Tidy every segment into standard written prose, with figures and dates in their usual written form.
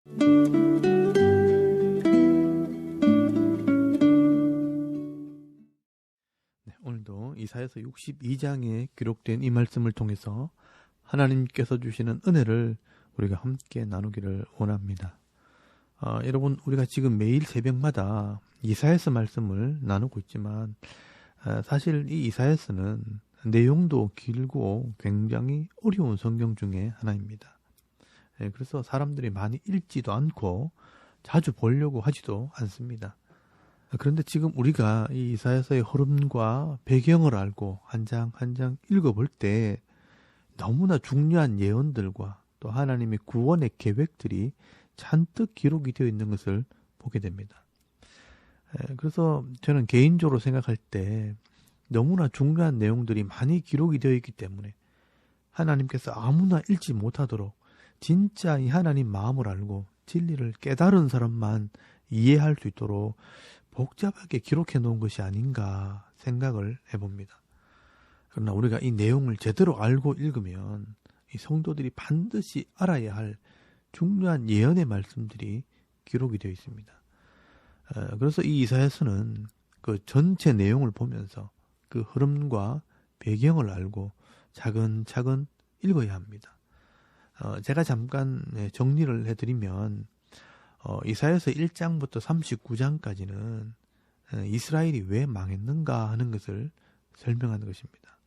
네, 오늘도 이사야서 62장에 기록된 이 말씀을 통해서 하나님께서 주시는 은혜를 우리가 함께 나누기를 원합니다. 여러분, 우리가 지금 매일 새벽마다 이사야서 말씀을 나누고 있지만 사실 이 이사야서는 내용도 길고 굉장히 어려운 성경 중에 하나입니다. 그래서 사람들이 많이 읽지도 않고 자주 보려고 하지도 않습니다. 그런데 지금 우리가 이 이사야서의 흐름과 배경을 알고 한 장 한 장 읽어볼 때 너무나 중요한 예언들과 또 하나님의 구원의 계획들이 잔뜩 기록이 되어 있는 것을 보게 됩니다. 그래서 저는 개인적으로 생각할 때 너무나 중요한 내용들이 많이 기록이 되어 있기 때문에 하나님께서 아무나 읽지 못하도록 진짜 이 하나님 마음을 알고 진리를 깨달은 사람만 이해할 수 있도록 복잡하게 기록해 놓은 것이 아닌가 생각을 해봅니다. 그러나 우리가 이 내용을 제대로 알고 읽으면 이 성도들이 반드시 알아야 할 중요한 예언의 말씀들이 기록이 되어 있습니다. 그래서 이 이사야서는 그 전체 내용을 보면서 그 흐름과 배경을 알고 차근차근 읽어야 합니다. 제가 잠깐 정리를 해드리면 이사야서 1장부터 39장까지는 이스라엘이 왜 망했는가 하는 것을 설명하는 것입니다.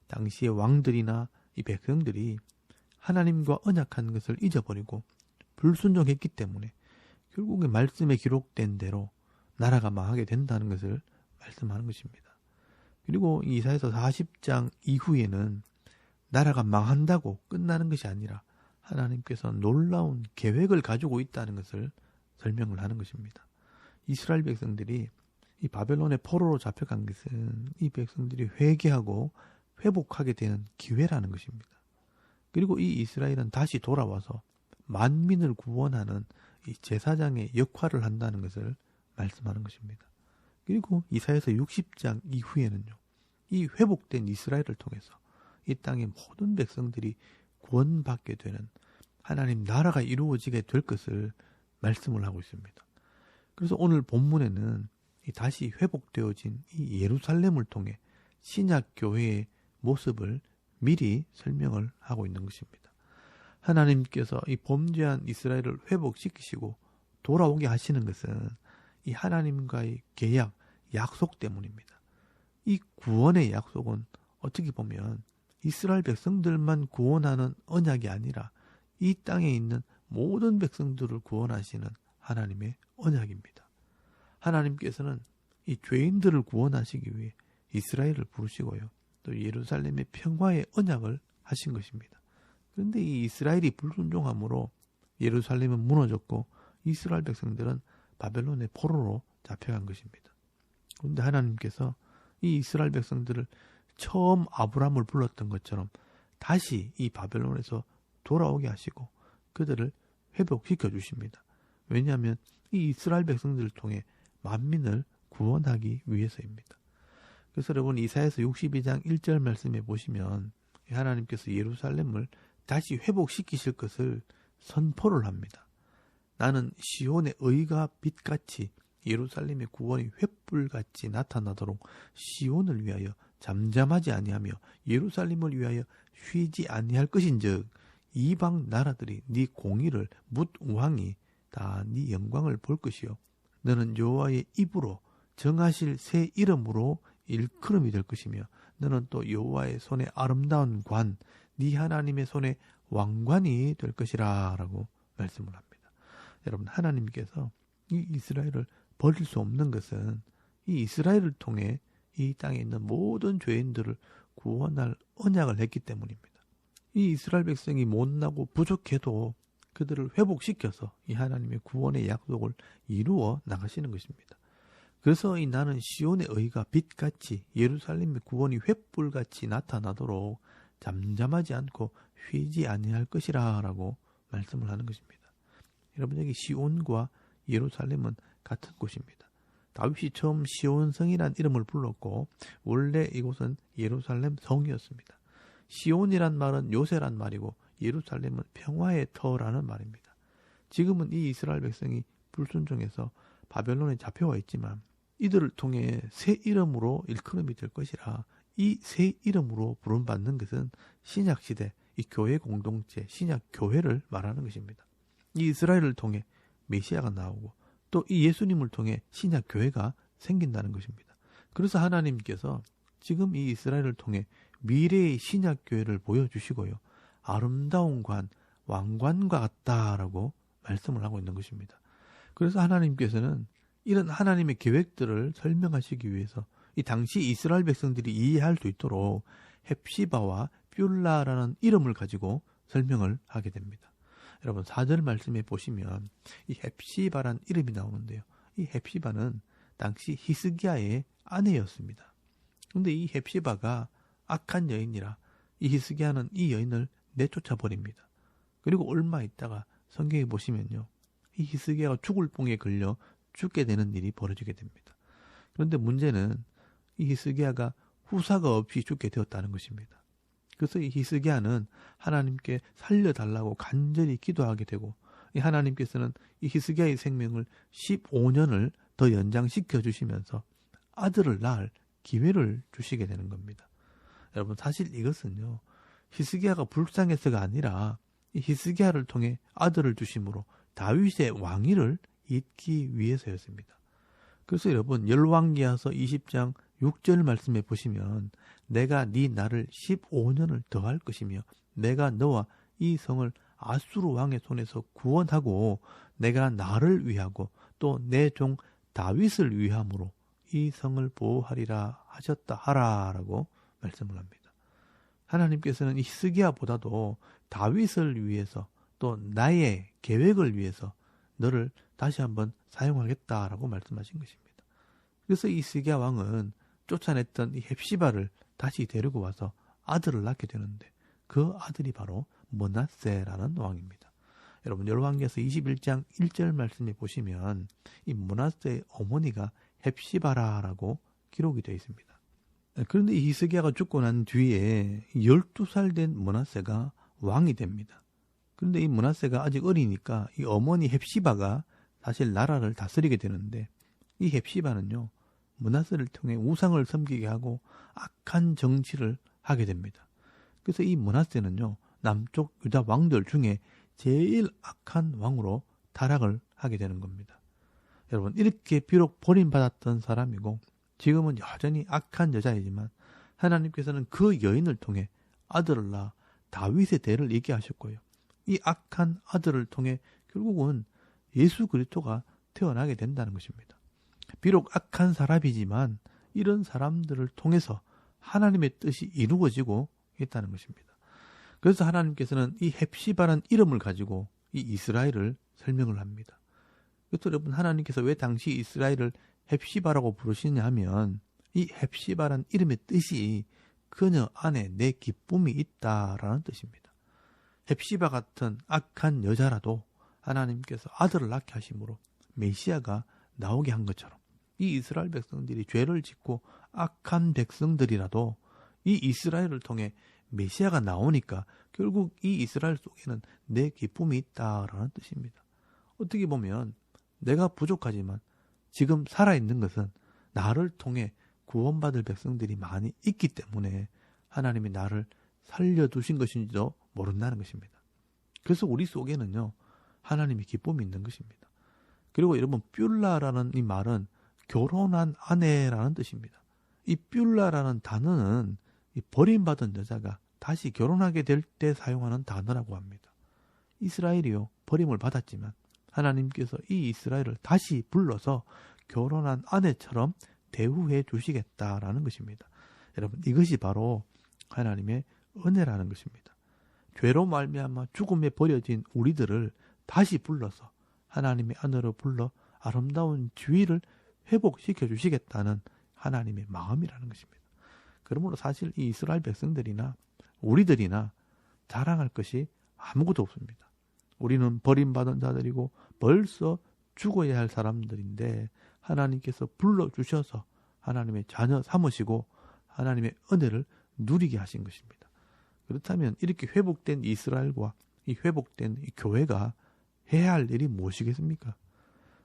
당시의 왕들이나 이 백성들이 하나님과 언약한 것을 잊어버리고 불순종했기 때문에 결국에 말씀에 기록된 대로 나라가 망하게 된다는 것을 말씀하는 것입니다. 그리고 이사야서 40장 이후에는 나라가 망한다고 끝나는 것이 아니라 하나님께서 놀라운 계획을 가지고 있다는 것을 설명을 하는 것입니다. 이스라엘 백성들이 이 바벨론의 포로로 잡혀간 것은 이 백성들이 회개하고 회복하게 되는 기회라는 것입니다. 그리고 이 이스라엘은 다시 돌아와서 만민을 구원하는 이 제사장의 역할을 한다는 것을 말씀하는 것입니다. 그리고 이사야서 60장 이후에는요, 이 회복된 이스라엘을 통해서 이 땅의 모든 백성들이 구원받게 되는 하나님 나라가 이루어지게 될 것을 말씀을 하고 있습니다. 그래서 오늘 본문에는 이 다시 회복되어진 이 예루살렘을 통해 신약교회의 모습을 미리 설명을 하고 있는 것입니다. 하나님께서 이 범죄한 이스라엘을 회복시키시고 돌아오게 하시는 것은 이 하나님과의 계약, 약속 때문입니다. 이 구원의 약속은 어떻게 보면 이스라엘 백성들만 구원하는 언약이 아니라 이 땅에 있는 모든 백성들을 구원하시는 하나님의 언약입니다. 하나님께서는 이 죄인들을 구원하시기 위해 이스라엘을 부르시고요. 또 예루살렘의 평화의 언약을 하신 것입니다. 그런데 이 이스라엘이 불순종함으로 예루살렘은 무너졌고 이스라엘 백성들은 바벨론의 포로로 잡혀간 것입니다. 그런데 하나님께서 이 이스라엘 백성들을 처음 아브라함을 불렀던 것처럼 다시 이 바벨론에서 돌아오게 하시고 그들을 회복시켜 주십니다. 왜냐하면 이 이스라엘 백성들을 통해 만민을 구원하기 위해서입니다. 그래서 여러분 이사야서 62장 1절 말씀에 보시면 하나님께서 예루살렘을 다시 회복시키실 것을 선포를 합니다. 나는 시온의 의가 빛같이 예루살렘의 구원이 횃불같이 나타나도록 시온을 위하여 잠잠하지 아니하며 예루살렘을 위하여 쉬지 아니할 것인즉 이방 나라들이 네 공의를 뭇 왕이 다 네 영광을 볼 것이요 너는 여호와의 입으로 정하실 새 이름으로 일컬음이 될 것이며 너는 또 여호와의 손에 아름다운 관 네 하나님의 손에 왕관이 될 것이라 라고 말씀을 합니다. 여러분 하나님께서 이 이스라엘을 버릴 수 없는 것은 이 이스라엘을 통해 이 땅에 있는 모든 죄인들을 구원할 언약을 했기 때문입니다. 이 이스라엘 백성이 못나고 부족해도 그들을 회복시켜서 이 하나님의 구원의 약속을 이루어 나가시는 것입니다. 그래서 이 나는 시온의 의가 빛같이 예루살렘의 구원이 횃불같이 나타나도록 잠잠하지 않고 쉬지 아니할 것이라 라고 말씀을 하는 것입니다. 여러분 여기 시온과 예루살렘은 같은 곳입니다. 다윗이 처음 시온성이란 이름을 불렀고 원래 이곳은 예루살렘 성이었습니다. 시온이란 말은 요새란 말이고 예루살렘은 평화의 터라는 말입니다. 지금은 이 이스라엘 백성이 불순종해서 바벨론에 잡혀와 있지만 이들을 통해 새 이름으로 일컬음이 될 것이라 이 새 이름으로 부름받는 것은 신약시대 이 교회 공동체, 신약 교회를 말하는 것입니다. 이 이스라엘을 통해 메시아가 나오고 또 이 예수님을 통해 신약 교회가 생긴다는 것입니다. 그래서 하나님께서 지금 이 이스라엘을 통해 미래의 신약 교회를 보여주시고요. 아름다운 관, 왕관과 같다라고 말씀을 하고 있는 것입니다. 그래서 하나님께서는 이런 하나님의 계획들을 설명하시기 위해서 이 당시 이스라엘 백성들이 이해할 수 있도록 헵시바와 뷸라라는 이름을 가지고 설명을 하게 됩니다. 여러분 4절 말씀에 보시면 이 헵시바란 이름이 나오는데요. 이 헵시바는 당시 히스기야의 아내였습니다. 그런데 이 헵시바가 악한 여인이라 이 히스기야는 이 여인을 내쫓아 버립니다. 그리고 얼마 있다가 성경에 보시면요. 이 히스기야가 죽을 봉에 걸려 죽게 되는 일이 벌어지게 됩니다. 그런데 문제는 이 히스기야가 후사가 없이 죽게 되었다는 것입니다. 그래서 이 히스기야는 하나님께 살려달라고 간절히 기도하게 되고 이 하나님께서는 이 히스기야의 생명을 15년을 더 연장시켜 주시면서 아들을 낳을 기회를 주시게 되는 겁니다. 여러분 사실 이것은요. 히스기야가 불쌍해서가 아니라 이 히스기야를 통해 아들을 주심으로 다윗의 왕위를 잇기 위해서였습니다. 그래서 여러분 열왕기하서 20장 6절 말씀에 보시면 내가 네 날을 15년을 더할 것이며 내가 너와 이 성을 아수르 왕의 손에서 구원하고 내가 나를 위하고 또 내 종 다윗을 위함으로 이 성을 보호하리라 하셨다 하라라고 말씀을 합니다. 하나님께서는 이 히스기야보다도 다윗을 위해서 또 나의 계획을 위해서 너를 다시 한번 사용하겠다라고 말씀하신 것입니다. 그래서 이 히스기야 왕은 쫓아냈던 이 헵시바를 다시 데리고 와서 아들을 낳게 되는데 그 아들이 바로 므낫세라는 왕입니다. 여러분 열왕기에서 21장 1절 말씀에 보시면 이 므낫세의 어머니가 헵시바라라고 기록이 되어 있습니다. 그런데 이 히스기야가 죽고 난 뒤에 12살 된 므낫세가 왕이 됩니다. 그런데 이 므낫세가 아직 어리니까 이 어머니 헵시바가 사실 나라를 다스리게 되는데 이 헵시바는요. 므낫세를 통해 우상을 섬기게 하고 악한 정치를 하게 됩니다. 그래서 이 므낫세는요. 남쪽 유다 왕들 중에 제일 악한 왕으로 타락을 하게 되는 겁니다. 여러분 이렇게 비록 버림받았던 사람이고 지금은 여전히 악한 여자이지만 하나님께서는 그 여인을 통해 아들을 낳아 다윗의 대를 잇게 하셨고요. 이 악한 아들을 통해 결국은 예수 그리스도가 태어나게 된다는 것입니다. 비록 악한 사람이지만 이런 사람들을 통해서 하나님의 뜻이 이루어지고 있다는 것입니다. 그래서 하나님께서는 이 헵시바라는 이름을 가지고 이 이스라엘을 설명을 합니다. 그래서 여러분 하나님께서 왜 당시 이스라엘을 헵시바라고 부르시냐 하면 이 헵시바라는 이름의 뜻이 그녀 안에 내 기쁨이 있다라는 뜻입니다. 헵시바 같은 악한 여자라도 하나님께서 아들을 낳게 하심으로 메시아가 나오게 한 것처럼 이 이스라엘 백성들이 죄를 짓고 악한 백성들이라도 이 이스라엘을 통해 메시아가 나오니까 결국 이 이스라엘 속에는 내 기쁨이 있다라는 뜻입니다. 어떻게 보면 내가 부족하지만 지금 살아있는 것은 나를 통해 구원받을 백성들이 많이 있기 때문에 하나님이 나를 살려두신 것인지도 모른다는 것입니다. 그래서 우리 속에는요 하나님의 기쁨이 있는 것입니다. 그리고 여러분 뷸라라는 이 말은 결혼한 아내라는 뜻입니다. 이 뷸라라는 단어는 이 버림받은 여자가 다시 결혼하게 될 때 사용하는 단어라고 합니다. 이스라엘이요 버림을 받았지만 하나님께서 이 이스라엘을 다시 불러서 결혼한 아내처럼 대우해 주시겠다라는 것입니다. 여러분 이것이 바로 하나님의 은혜라는 것입니다. 죄로 말미암아 죽음에 버려진 우리들을 다시 불러서 하나님의 아내로 불러 아름다운 지위를 회복시켜 주시겠다는 하나님의 마음이라는 것입니다. 그러므로 사실 이 이스라엘 백성들이나 우리들이나 자랑할 것이 아무것도 없습니다. 우리는 버림받은 자들이고 벌써 죽어야 할 사람들인데 하나님께서 불러주셔서 하나님의 자녀 삼으시고 하나님의 은혜를 누리게 하신 것입니다. 그렇다면 이렇게 회복된 이스라엘과 이 회복된 이 교회가 해야 할 일이 무엇이겠습니까?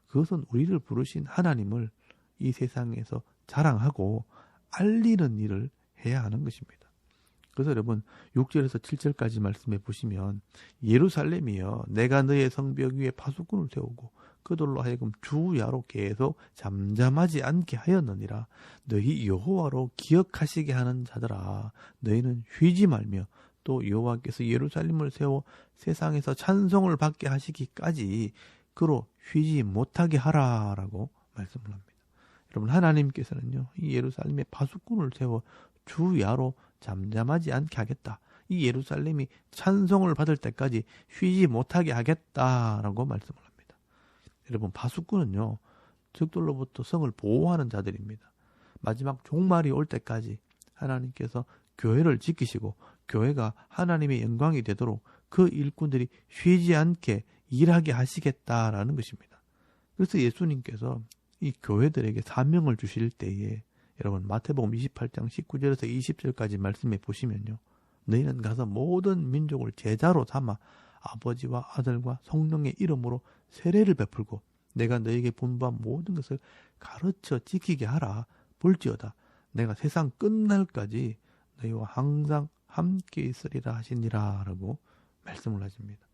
그것은 우리를 부르신 하나님을 이 세상에서 자랑하고 알리는 일을 해야 하는 것입니다. 그래서 여러분 6절에서 7절까지 말씀해 보시면 예루살렘이여 내가 너의 성벽 위에 파수꾼을 세우고 그들로 하여금 주야로 계속 잠잠하지 않게 하였느니라. 너희 여호와로 기억하시게 하는 자들아 너희는 쉬지 말며 또 여호와께서 예루살렘을 세워 세상에서 찬송을 받게 하시기까지 그로 쉬지 못하게 하라라고 말씀을 합니다. 여러분 하나님께서는요 이 예루살렘에 파수꾼을 세워 주야로 잠잠하지 않게 하겠다. 이 예루살렘이 찬송을 받을 때까지 쉬지 못하게 하겠다라고 말씀을 합니다. 여러분 파수꾼은요 적들로부터 성을 보호하는 자들입니다. 마지막 종말이 올 때까지 하나님께서 교회를 지키시고 교회가 하나님의 영광이 되도록 그 일꾼들이 쉬지 않게 일하게 하시겠다라는 것입니다. 그래서 예수님께서 이 교회들에게 사명을 주실 때에 여러분 마태복음 28장 19절에서 20절까지 말씀해 보시면요. 너희는 가서 모든 민족을 제자로 삼아 아버지와 아들과 성령의 이름으로 세례를 베풀고 내가 너희에게 분부한 모든 것을 가르쳐 지키게 하라. 볼지어다 내가 세상 끝날까지 너희와 항상 함께 있으리라 하시니라 라고 말씀을 하십니다.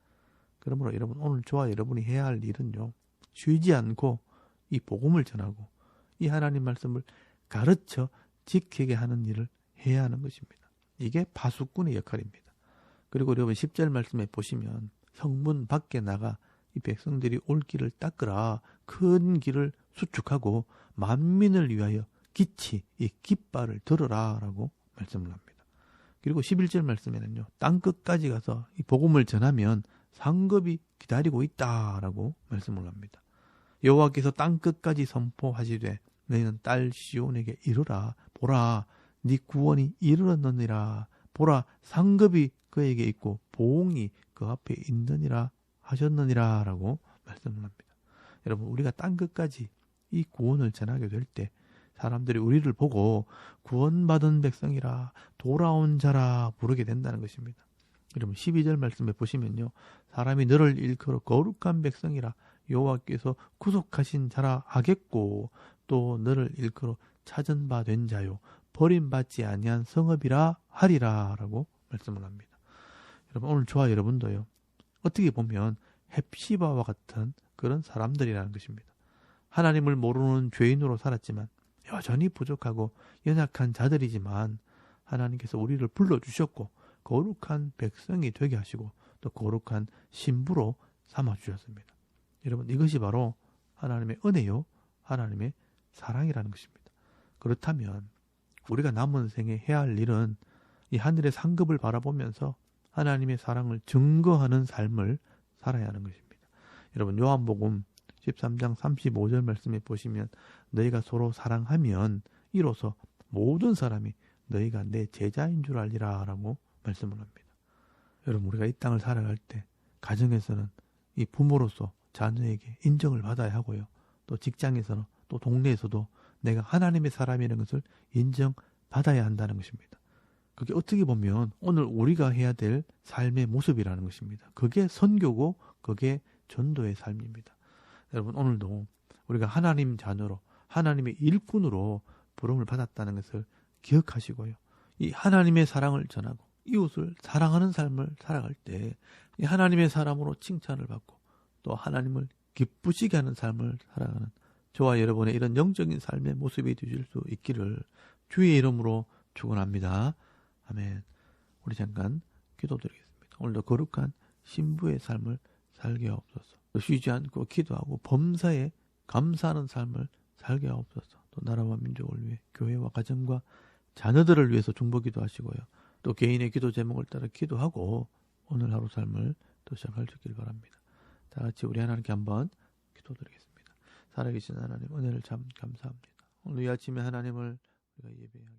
그러므로 여러분 오늘 저와 여러분이 해야 할 일은요. 쉬지 않고 이 복음을 전하고 이 하나님 말씀을 가르쳐 지키게 하는 일을 해야 하는 것입니다. 이게 파수꾼의 역할입니다. 그리고 여러분 10절 말씀에 보시면 성문 밖에 나가 이 백성들이 올 길을 닦으라. 큰 길을 수축하고 만민을 위하여 기치 이 깃발을 들으라 라고 말씀을 합니다. 그리고 11절 말씀에는요. 땅끝까지 가서 이 복음을 전하면 상급이 기다리고 있다라고 말씀을 합니다. 여호와께서 땅끝까지 선포하시되 너희는 딸 시온에게 이르라. 보라 네 구원이 이르렀느니라. 보라 상급이 그에게 있고 보응이 그 앞에 있느니라 하셨느니라 라고 말씀을 합니다. 여러분 우리가 땅끝까지 이 구원을 전하게 될 때 사람들이 우리를 보고 구원받은 백성이라 돌아온 자라 부르게 된다는 것입니다. 여러분 12절 말씀에 보시면요. 사람이 너를 일컬어 거룩한 백성이라 여호와께서 구속하신 자라 하겠고 또 너를 일컬어 찾은 바 된 자요 버림받지 아니한 성읍이라 하리라 라고 말씀을 합니다. 여러분 오늘 저와 여러분도요. 어떻게 보면 헵시바와 같은 그런 사람들이라는 것입니다. 하나님을 모르는 죄인으로 살았지만 여전히 부족하고 연약한 자들이지만 하나님께서 우리를 불러주셨고 거룩한 백성이 되게 하시고 또 거룩한 신부로 삼아주셨습니다. 여러분 이것이 바로 하나님의 은혜요 하나님의 사랑이라는 것입니다. 그렇다면 우리가 남은 생에 해야 할 일은 이 하늘의 상급을 바라보면서 하나님의 사랑을 증거하는 삶을 살아야 하는 것입니다. 여러분 요한복음 13장 35절 말씀에 보시면 너희가 서로 사랑하면 이로써 모든 사람이 너희가 내 제자인 줄 알리라 라고 말씀을 합니다. 여러분 우리가 이 땅을 살아갈 때 가정에서는 이 부모로서 자녀에게 인정을 받아야 하고요. 또 직장에서는 또 동네에서도 내가 하나님의 사람이라는 것을 인정받아야 한다는 것입니다. 그게 어떻게 보면 오늘 우리가 해야 될 삶의 모습이라는 것입니다. 그게 선교고 그게 전도의 삶입니다. 여러분 오늘도 우리가 하나님 자녀로 하나님의 일꾼으로 부름을 받았다는 것을 기억하시고요. 이 하나님의 사랑을 전하고 이웃을 사랑하는 삶을 살아갈 때 이 하나님의 사람으로 칭찬을 받고 또 하나님을 기쁘시게 하는 삶을 살아가는 저와 여러분의 이런 영적인 삶의 모습이 되실 수 있기를 주의 이름으로 축원합니다. 아멘. 우리 잠깐 기도드리겠습니다. 오늘도 거룩한 신부의 삶을 살게 하옵소서. 쉬지 않고 기도하고 범사에 감사하는 삶을 살게 하옵소서. 또 나라와 민족을 위해 교회와 가정과 자녀들을 위해서 중보기도 하시고요. 또 개인의 기도 제목을 따라 기도하고 오늘 하루 삶을 또 시작할 수 있길 바랍니다. 다 같이 우리 하나님께 한번 기도드리겠습니다. 살아계신 하나님 은혜를 참 감사합니다. 오늘 이 아침에 하나님을 우리가 예배하게